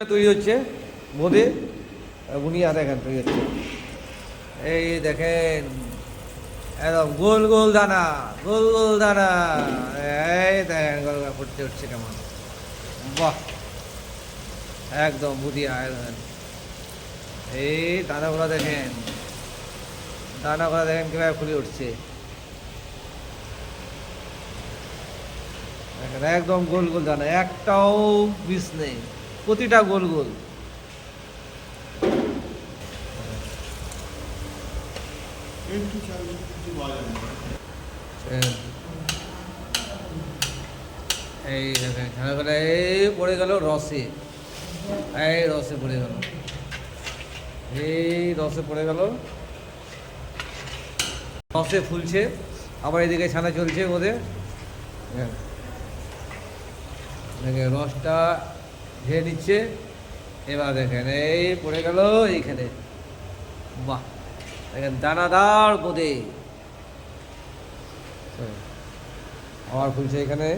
তৈরি হচ্ছে বোঁদে বুনিয়া দেখেন তৈরি হচ্ছে। এই দেখেন একদম গোল গোল দানা, গোল গোল দানা। এই দেখেন গোল গোল ফুটতে উঠছে কেমন, বাহ একদম বুদিয়া। এই দানাগুলো দেখেন, দানাগুলো দেখেন কীভাবে ফুলে উঠছে। দেখেন একদম গোল গোল দানা, একটাও মিস নেই, প্রতিটা গোল গোল। এই দেখেন খেলাগুলো এই পড়ে গেল রসে, এই রসে পড়ে গেল, এই রসে পড়ে গেল, রসে ফুলছে। আবার এদিকে ছানা চলছে ওদের। দেখেন রসটা ঢেলে নিচ্ছে। এবার দেখেন এই পড়ে গেল এইখানে, বাহ দেখেন দানাদার বোঁদে। আবার ফুলছে এখানে।